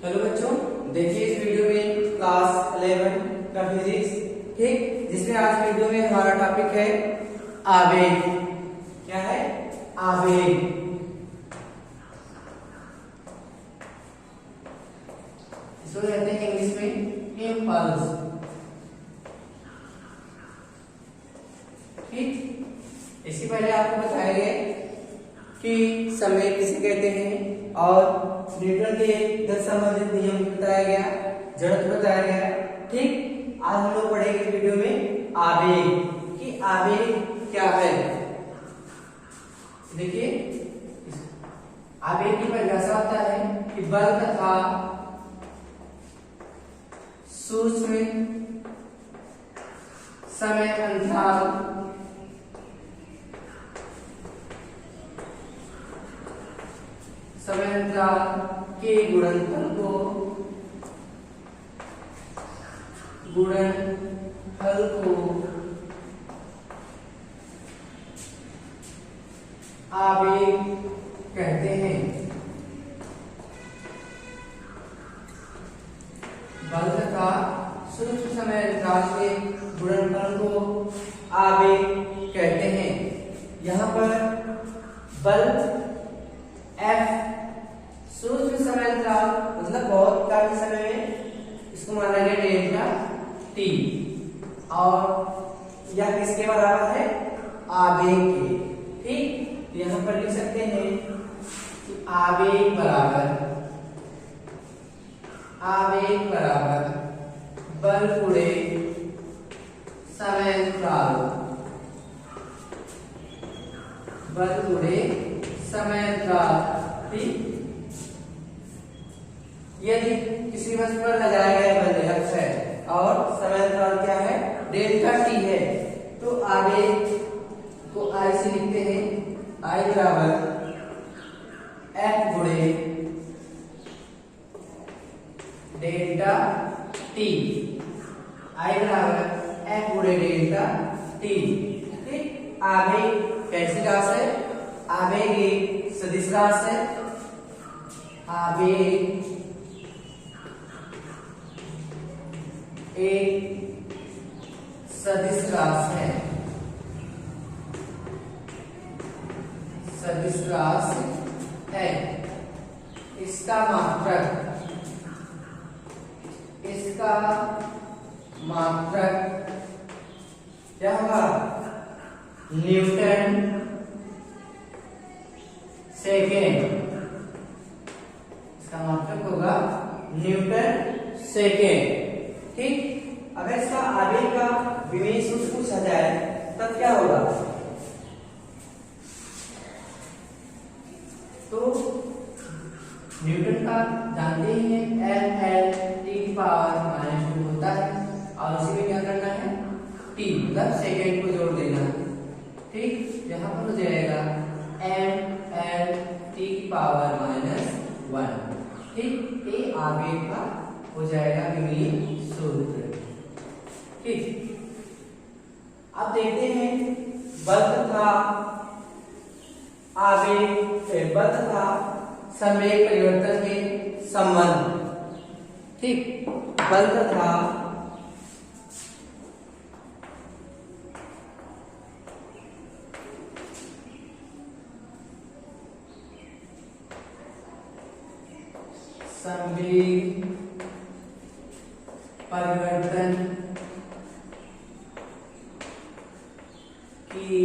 Hello बच्चों, देखिए इस वीडियो में क्लास 11 का फिजिक्स, ठीक, जिसमें आज वीडियो में हमारा टॉपिक है आवेग। क्या है? आवेग। इसको कहते हैं इंग्लिश में इम्पल्स। ठीक, इससे पहले आपको बताया गया कि समय किसे कहते हैं और न्यूटन के गति संबंधित नियम बताया गया, जड़त्व बताया गया। ठीक, आज हम लोग पढ़ेंगे इस वीडियो में आवेग कि आवेग क्या है। देखिए, आवेग की परिभाषा होता है कि बल तथा सूक्ष्म समय अंतराल के गुणनफल को आवेग कहते हैं। बल तथा सूक्ष्म समय अंतराल के गुणनफल को आवेग कहते हैं। यहाँ पर बल F सूक्ष्म समय अंतराल मतलब बहुत कम समय में, इसको माना गया डेल्टा T, और यह किसके बराबर है? आवेग के। ठीक, यहाँ पर लिख सकते हैं कि आवेग बराबर बल गुणे समय अंतराल, बल गुणे समय अंतराल। ठीक, यदि किसी वस्तु पर लगाया गया बल F है और समय अंतराल क्या है? डेल्टा T है, तो आवेग को I से लिखते हैं। I बराबर F गुणे डेल्टा T। I बराबर F गुणे डेल्टा T। ठीक, आवेग कैसी राशि है? आवेग एक सदिश राशि है। आवेग एक सदिश राशि है, सदिश राशि है। इसका मात्रक क्या होगा? Newton second. इसका मात्रक होगा न्यूटन सेकेंड। ठीक, अगर इसका आवेग का विमेय सूत्र पूछा जाए तब क्या होगा? तो न्यूटन का जानते ही हैं, L/T⁻² होता है, और उसी में क्या करना है? T मतलब सेकेंड को जोड़ देना। ठीक, यहाँ पर हो जाएगा mL/T⁻⁻1। ठीक, ये आवेग का हो जाएगा विमेय सूत्र। ठीक, अब देखते हैं बल तथा संवेग परिवर्तन के संबंध। ठीक, बल तथा संवेग परिवर्तन की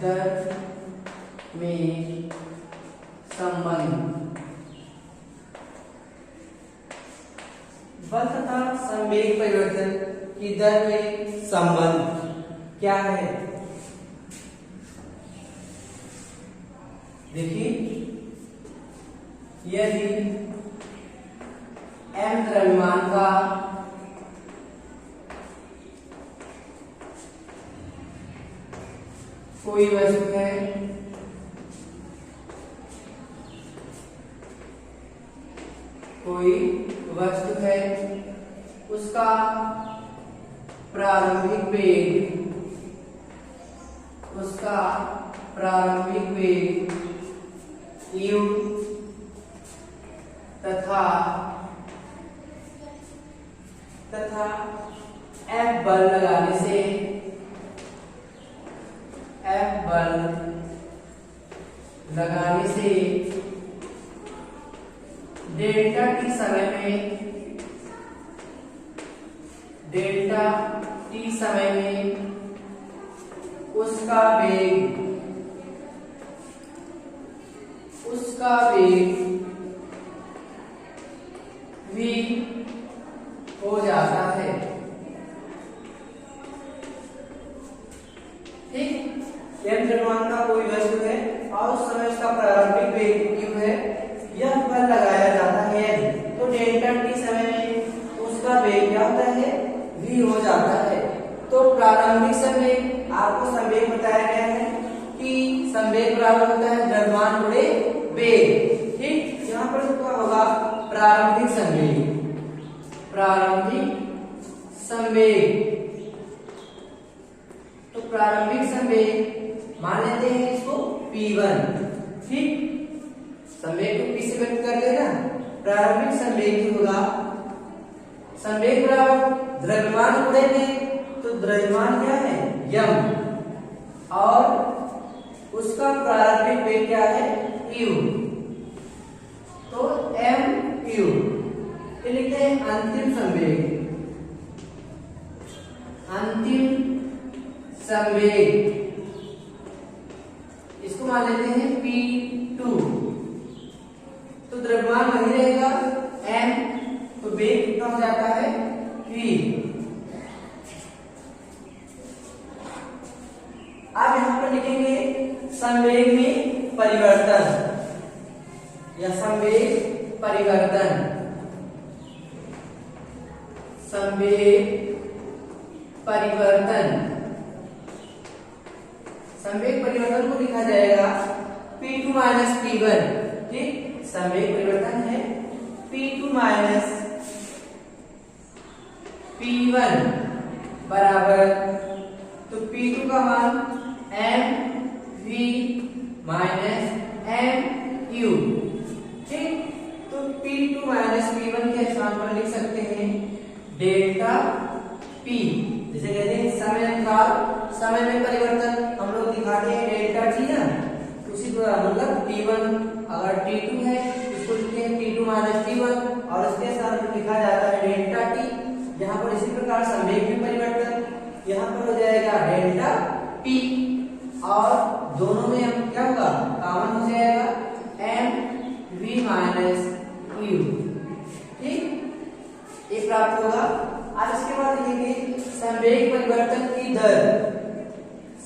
दर में संबंध। बल तथा संवेग परिवर्तन की दर में संबंध क्या है? देखिए, यदि m द्रव्यमान का कोई वस्तु है, उसका प्रारंभिक वेग u तथा F बल लगाने से डेल्टा टी समय में उसका वेग v हो जाता है। ठीक, यह द्रव्यमान का कोई वस्तु है और उस समय उसका प्रारंभिक वेग u है, यह बल लगाया जाता है तो डेल्टा टी समय में उसका वेग क्या होता है, v हो जाता है। तो प्रारंभिक संवेग, आपको संवेग बताया गया है कि संवेग बराबर होता है द्रव्यमान गुणे वेग। ठीक, यहाँ पर क्या होगा, प्रारंभिक संवेग। तो प्रारंभिक संवेग मान लेते हैं इसको P1। ठीक, संवेग को P से व्यक्त कर देना। प्रारंभिक संवेग होगा संवेग बराबर द्रव्यमान गुणे वेग, तो द्रव्यमान क्या है m और उसका प्रारंभिक वेग क्या है u, तो mu। फिर लिखते हैं अंतिम संवेग, इसको मान लेते हैं P2। तो द्रव्यमान वही रहेगा m, तो वेग कितना हो जाता है v। अब यहां पर लिखेंगे संवेग में परिवर्तन या संवेग परिवर्तन। संवेग परिवर्तन को लिखा जाएगा P2 माइनस P1। ठीक, संवेग परिवर्तन है P2 माइनस P1 बराबर, तो P2 का मान mv माइनस mu। ठीक, तो P2 माइनस P1 के स्थान पर लिख सकते हैं डेल्टा P। जैसे कहते हैं समय अनुसार समय में परिवर्तन हम लोग दिखाते हैं डेल्टा T ना, उसी तरह मतलब T1 अगर T2 है इसको लिखते हैं T2 माइनस T1 और उसके साथ लिखा जाता है डेल्टा T। यहाँ पर इसी प्रकार संवेग में परिवर्तन, यहाँ पर हो जाएगा डेल्टा P और दोनों में हम क्या होगा, कॉमन हो जाएगा mv माइनस u। ठीक, ये प्राप्त होगा। आज इसके बाद लिखेंगे संवेग परिवर्तन की दर।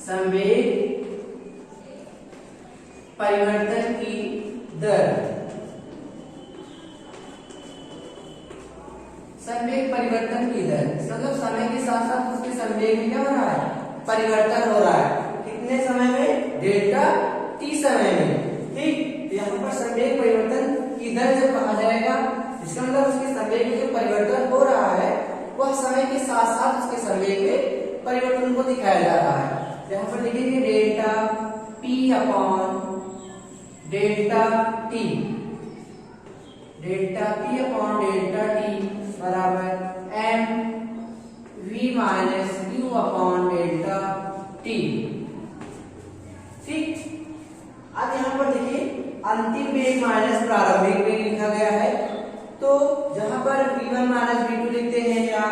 संवेग परिवर्तन की दर, संवेग परिवर्तन की दर मतलब समय के साथ साथ उसके संवेग में क्या हो रहा है, परिवर्तन हो रहा है। कितने समय में, डेल्टा टी समय में। ठीक, यहाँ पर संवेग परिवर्तन की दर जब कहा जाएगा इसका मतलब उसके संवेग में जो परिवर्तन हो रहा है वह समय के साथ साथ उसके संवेग में परिवर्तन को दिखाया जा रहा है। यहाँ पर लिखेंगे delta P upon delta T, delta P upon delta T बराबर mv minus u upon delta T। ठीक, अब यहाँ पर देखिए अंतिम वेग माइनस प्रारंभिक वेग लिखा गया है। तो जहां पर v1 माइनस v2 लिखते हैं या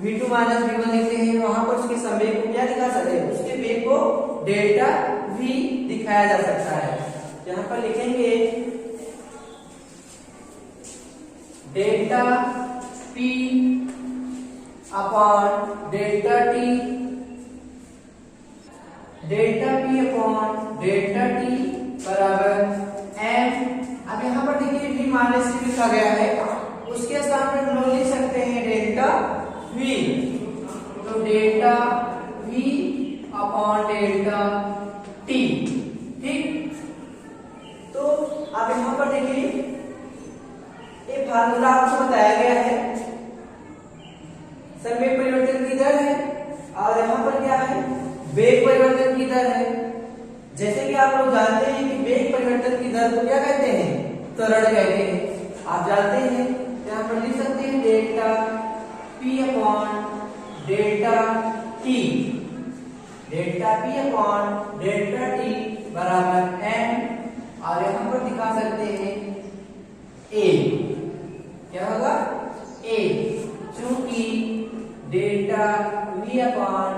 v2 माइनस v1 लिखते हैं, वहां पर उसके संवेग को क्या दिखा सकते हैं, उसके वेग को डेल्टा v दिखाया जा सकता है। यहाँ पर लिखेंगे delta p upon delta t, delta p upon delta t बराबर m। अब यहाँ पर देखिए v माइनस c लिखा गया है, उसके स्थान पर हम लोग लिख सकते हैं डेल्टा v, तो delta v upon delta t। ठीक, तो अब यहाँ पर देखिए ये फार्मूला आपको बताया गया है, संवेग परिवर्तन की दर है और यहाँ पर क्या है, वेग परिवर्तन की दर है। जैसे कि आप लोग जानते हैं कि वेग परिवर्तन की दर को क्या कहते हैं, त्वरण कहते हैं। आप जानते हैं, यहाँ पर लिख सकते हैं delta P upon delta T, delta P upon delta T बराबर m, और यहाँ पर दिखा सकते हैं A, क्या होगा A, चूंकि delta V upon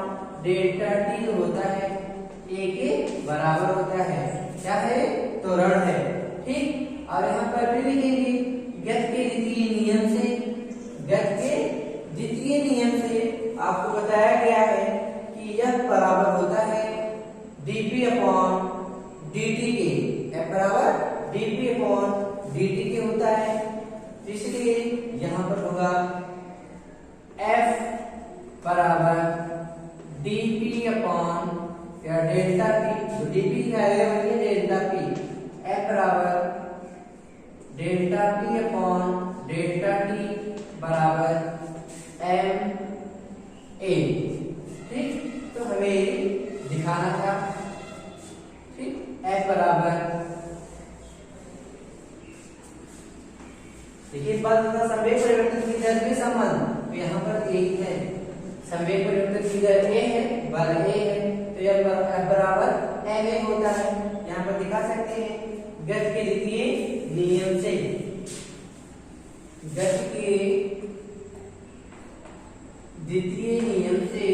delta T होता है A के बराबर होता है, क्या है त्वरण है, ठीक। और यहाँ पर भी लिखेंगे गति के द्वितीय नियम से, गति के द्वितीय नियम से आपको बताया गया है कि यह बराबर होता है dp अपॉन dt के, F बराबर dp अपॉन dt के होता है, इसलिए यहाँ पर होगा F बराबर dp अपॉन या डेल्टा p, तो dp क्या है भैया डेल्टा p, F बराबर delta p upon delta t बराबर m a, ठीक। तो हमें दिखाना था, ठीक, F बराबर, देखिए बल तथा संवेग परिवर्तन की दर के संबंध, तो यहाँ पर यही है, संवेग परिवर्तन की दर a है, बल a है, तो यह F बराबर ma होता है। यहाँ पर दिखा सकते हैं गति के द्वितीय नियम से, गति के द्वितीय नियम से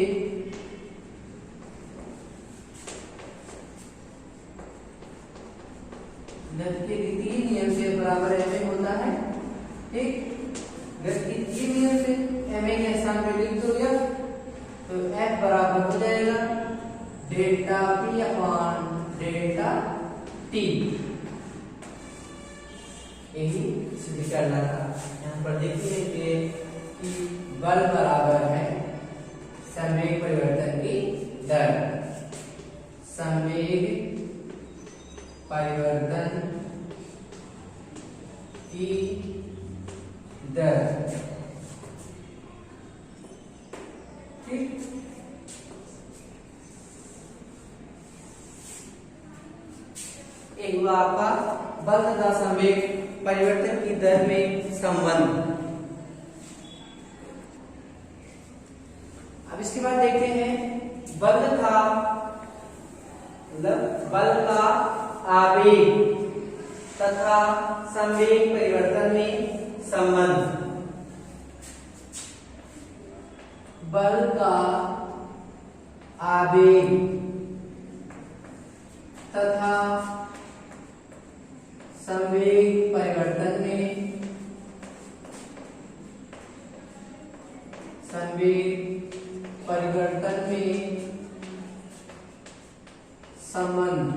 गति के द्वितीय नियम से बराबर ma होता है, ठीक। गति के द्वितीय नियम से ma के स्थान पर लिख दो यह, तो F बराबर हो जाएगा delta P upon delta T, यही सिद्ध करना था। यहाँ पर देखिए कि बल बराबर है संवेग परिवर्तन की दर, संवेग परिवर्तन की दर, ठीक। एक हुआ आपका बल तथा संवेग परिवर्तन की दर में संबंध। अब इसके बाद देखते हैं बल तथा बल का आवेग तथा संवेग परिवर्तन में संबंध। बल का आवेग तथा संवेग परिवर्तन में, संवेग परिवर्तन में संबंध।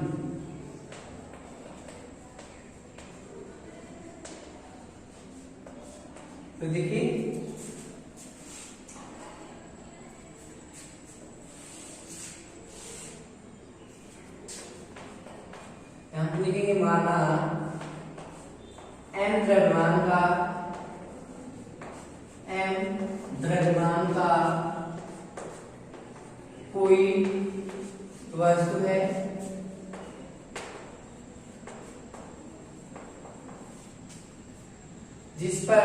तो देखिए यहां पर लिखेंगे, माना m द्रव्यमान का कोई वस्तु है जिस पर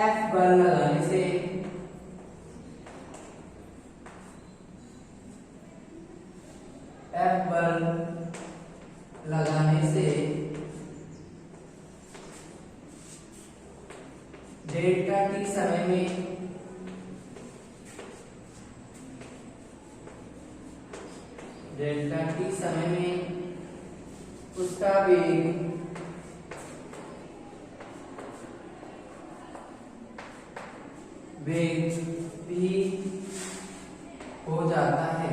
F बल लगाने से डेल्टा t समय में उसका वेग v हो जाता है,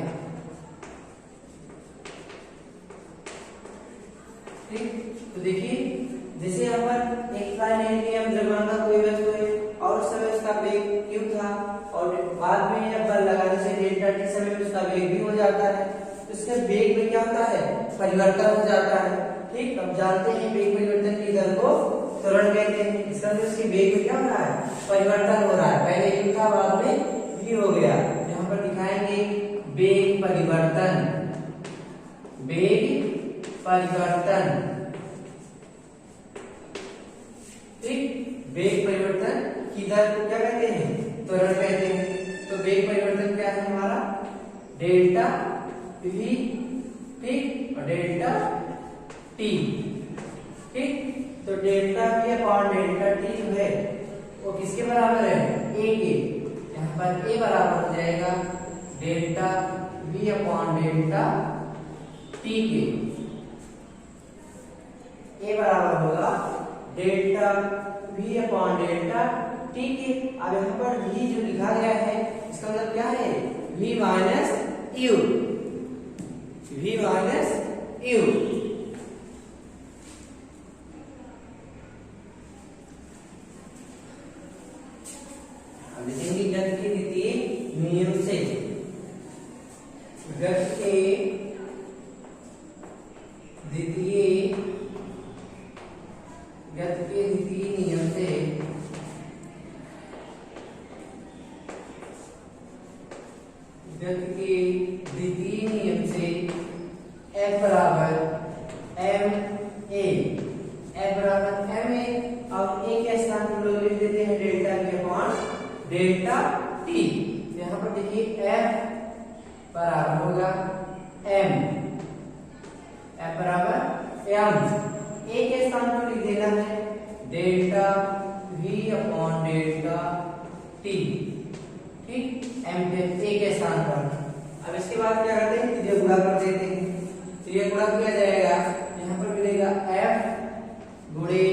ठीक। तो देखिए जैसे यहाँ पर एक द्रव्यमान का कोई वस्तु है और उस समय उसका वेग q था, और बाद में जब बल लगाने से डेल्टा t समय में उसका वेग भी हो जाता है, तो इसके वेग में क्या होता है, परिवर्तन हो जाता है, ठीक। अब जानते हैं वेग परिवर्तन की दर को त्वरण कहते हैं, इसका मतलब इसके वेग में क्या हो रहा है, परिवर्तन हो रहा है, पहले u था बाद में v हो गया। यहाँ पर दिखाएंगे वेग परिवर्तन, वेग परिवर्तन। ठीक, वेग परिवर्तन की दर को क्या कहते हैं? त्वरण कहते हैं। तो वेग परिवर्तन क्या है हमारा? डेल्टा वी, ठीक, और डेल्टा टी। ठीक, तो delta we upon delta T जो है वो किसके बराबर है? ए के। यहाँ पर ए बराबर हो जाएगा delta we upon delta T के। ए बराबर होगा delta we upon delta T के। अब यहाँ पर v जो लिखा गया है इसका मतलब क्या है? v minus you, v minus you. अब लिखेंगे गति के द्वितीय नियम से, गति के द्वितीय नियम से F बराबर एम ए, F बराबर एम ए। अब ए के स्थान पर लोग लिख देते हैं delta we upon delta T. यहाँ पर देखिए F बराबर होगा m, F बराबर m। ए के स्थान पर लिख देना है delta we upon delta T. ठीक, m के ए के स्थान पर। अब इसके बाद क्या करते हैं? सीधे गुणा कर देते हैं। सीधे गुणा किया जाएगा, यहाँ पर मिलेगा f गुणे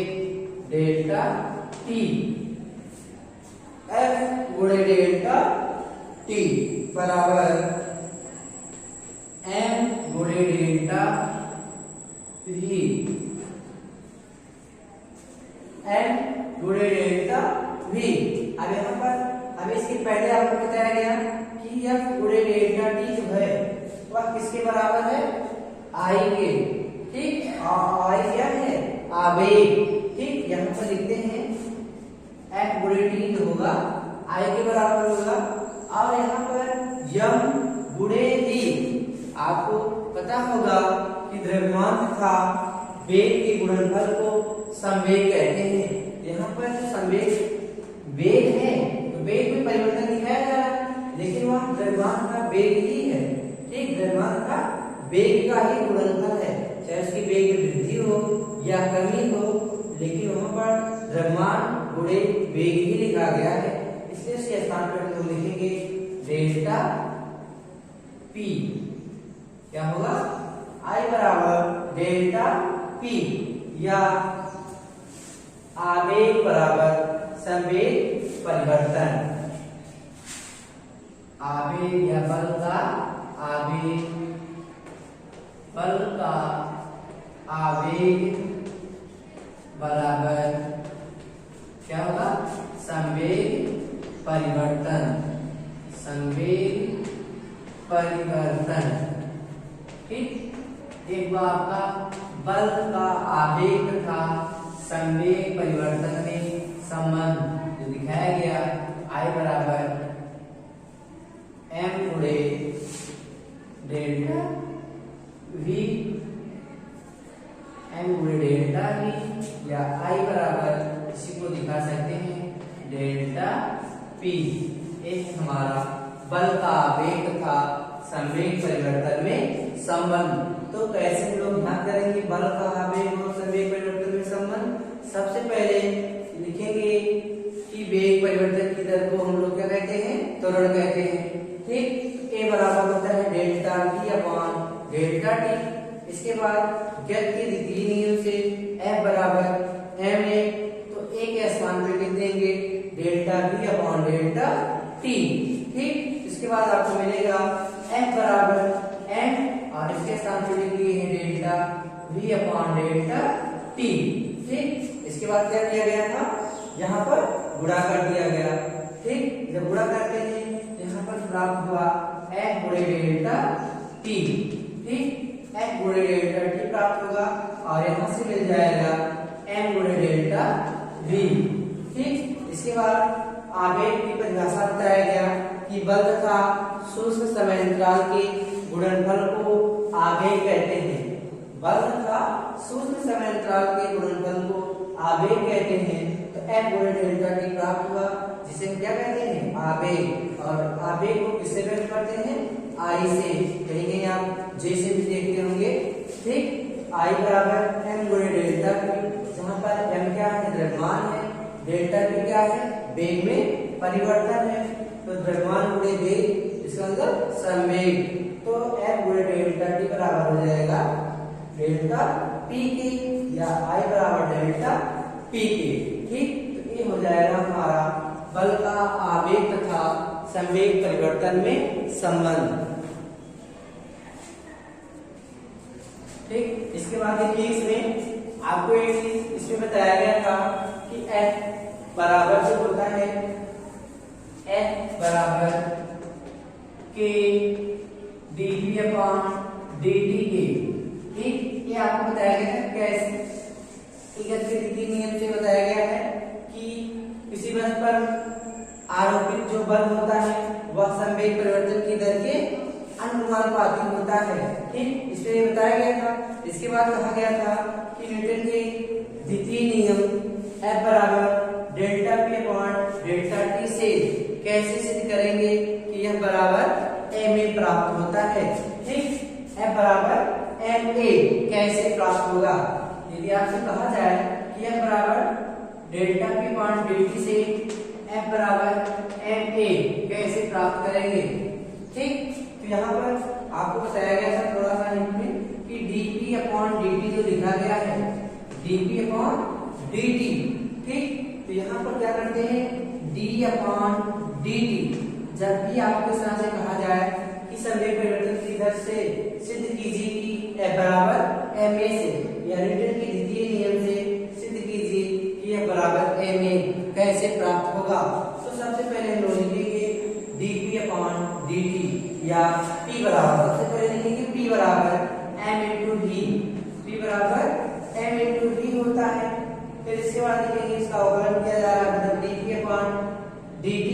डेल्टा टी, f गुणे डेल्टा टी बराबर m गुणे डेल्टा वी, m गुणे डेल्टा वी। अब यहाँ पर अब इसके पहले आपको बताया गया कि f गुणे डेल्टा टी जो है वह किसके बराबर है? I के। ठीक, I क्या है? आवेग। ठीक, यहाँ पर लिखते हैं f गुणे टी जो होगा I के बराबर होगा। और यहाँ पर m गुणे v, आपको पता होगा कि द्रव्यमान तथा वेग के गुणनफल को संवेग कहते हैं। यहाँ पर जो संवेग वेग है तो वेग में परिवर्तन दिखाया जा रहा है, लेकिन वह द्रव्यमान का वेग ही है। ठीक, द्रव्यमान का वेग का ही गुणनफल है, चाहे उसकी वेग में वृद्धि हो या कमी हो, लेकिन वहां पर द्रव्यमान गुणे वेग ही लिखा गया है। इसलिए इसके स्थान पर हम लिखेंगे डेल्टा पी। क्या होगा? I बराबर डेल्टा पी, या आवेग बराबर संवेग परिवर्तन। आवेग या बल का आवेग, बल का आवेग बराबर क्या होगा? संवेग परिवर्तन, संवेग परिवर्तन। ठीक, एक बार आपका बल का आवेग तथा संवेग परिवर्तन में संबंध जो दिखाया गया, I बराबर m गुणे डेल्टा v, m गुणे डेल्टा v, या I बराबर इसी को दिखा सकते हैं डेल्टा p। एक हमारा बल का आवेग तथा संवेग परिवर्तन में संबंध। तो कैसे हम लोग ध्यान करेंगे बल का आवेग और संवेग परिवर्तन में संबंध? सबसे पहले लिखेंगे कि वेग परिवर्तन की दर को हम लोग क्या कहते हैं? त्वरण कहते हैं। ठीक, ए बराबर होता है delta we upon delta T. इसके बाद गति के द्वितीय नियम से F बराबर एम ए, तो ए के स्थान पे लिख देंगे delta we upon delta T. ठीक, इसके बाद आपको मिलेगा F बराबर m, और इसके स्थान पे लिख दिए हैं delta v upon delta T. ठीक, इसके बाद क्या किया गया था? यहाँ पर गुणा कर दिया गया। ठीक, जब गुणा करते हैं यहाँ पर प्राप्त हुआ f गुणे डेल्टा टी। ठीक, f गुणे डेल्टा टी प्राप्त होगा, और यहाँ से मिल जाएगा m गुणे डेल्टा v। ठीक, इसके बाद आवेग की परिभाषा बताया गया कि बल तथा शुष्क समय अंतराल के गुणनफल को आवेग कहते हैं। बल तथा सूक्ष्म समय अंतराल के गुणनफल को आवेग कहते हैं। तो F गुणा डेल्टा T प्राप्त हुआ, जिसे हम क्या कहते हैं, आवेग। और आवेग को किससे व्यक्त करते हैं, I से। कहीं कहीं आप J से भी देखते होंगे, ठीक। I बराबर M गुणा डेल्टा T, जहाँ पर M क्या है, द्रव्यमान है, डेल्टा T क्या है, वेग में परिवर्तन है। तो द्रव्यमान गुणे वेग, इसका मतलब संवेग। तो F गुणे डेल्टा T बराबर हो जाएगा डेल्टा P के, या I बराबर डेल्टा P के, ठीक। तो ये हो जाएगा हमारा बल का आवेग तथा संवेग परिवर्तन में संबंध, ठीक। इसके बाद देखिए, इसमें आपको एक चीज इसमें बताया गया था कि F बराबर जो होता है, F बराबर K dV अपॉन dt के, ठीक। ये आपको बताया गया है कैसे, इगत नियम से बताया गया है कि किसी वस्तु पर आरोपित जो बल होता है वह संवेग परिवर्तन की दर के अनुपातिक होता है, ठीक। इसमें बताया गया था। इसके बाद कहा गया था कि न्यूटन के द्वितीय नियम F बराबर delta P upon delta T से कैसे सिद्ध करेंगे कि यह बराबर ma प्राप्त होता है, ठीक। F बराबर ma कैसे प्राप्त होगा, यदि आपसे कहा जाए कि यह बराबर डेल्टा P अपॉन dt से F बराबर ma कैसे प्राप्त करेंगे, ठीक। तो यहाँ पर आपको बताया गया था थोड़ा सा इसमें कि dp अपॉन dt जो लिखा गया है, dp अपॉन dt, ठीक। तो यहाँ पर क्या करते हैं, d अपॉन dt, जब भी आपको इस तरह से कहा जाए कि संवेग परिवर्तन की दर से सिद्ध कीजिए कि F बराबर ma से, या न्यूटन के द्वितीय नियम से सिद्ध कीजिए कि यह बराबर ma कैसे प्राप्त होगा। तो सबसे पहले हम लोग लिखेंगे dp अपॉन dt, या p बराबर, सबसे पहले लिखेंगे p बराबर m इंटू v, p बराबर m इंटू v होता है। फिर इसके बाद लिखेंगे इसका अवकलन किया जा रहा है, मतलब dp अपॉन dt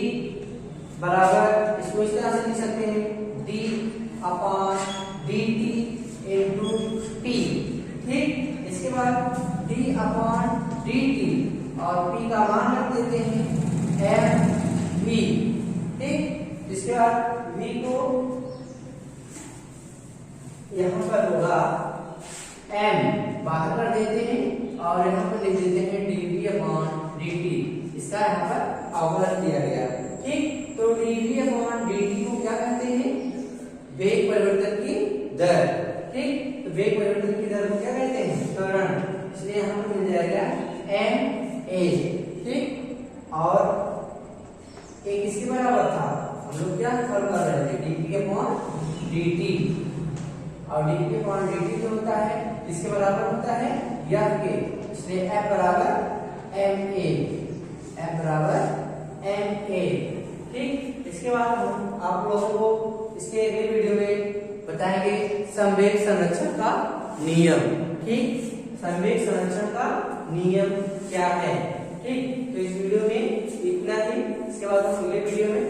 बराबर, इसको इस तरह से लिख सकते हैं, d upon dt into p, ठीक। इसके बाद d अपॉन dt और p का मान रख देते हैं mv, ठीक। इसके बाद v को यहाँ पर होगा m, बाहर कर देते हैं और यहाँ पर लिख देते हैं dv अपॉन dt, इसका यहाँ पर अवकलन किया गया, ठीक। तो dv अपॉन dt को क्या कहते हैं, वेग परिवर्तन की दर, ठीक। तो वेग परिवर्तन की दर को क्या कहते हैं, त्वरण, इसलिए यहाँ पर मिल जाएगा ma, ठीक। और एक इसके बराबर था, हम लोग क्या सॉल्व कर रहे थे, dp अपॉन dt, और dp अपॉन dt जो होता है इसके बराबर होता है यह के, इसलिए F बराबर ma, F बराबर ma, ठीक। इसके बाद हम आप लोगों को इसके अगले वीडियो में बताएंगे संवेग संरक्षण का नियम, ठीक। संवेग संरक्षण का नियम क्या है, ठीक। तो इस वीडियो में इतना ही। इसके बाद हम अगले वीडियो में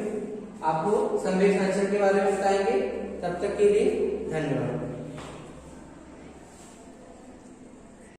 आपको संवेग संरक्षण के बारे में बताएंगे। तब तक के लिए धन्यवाद।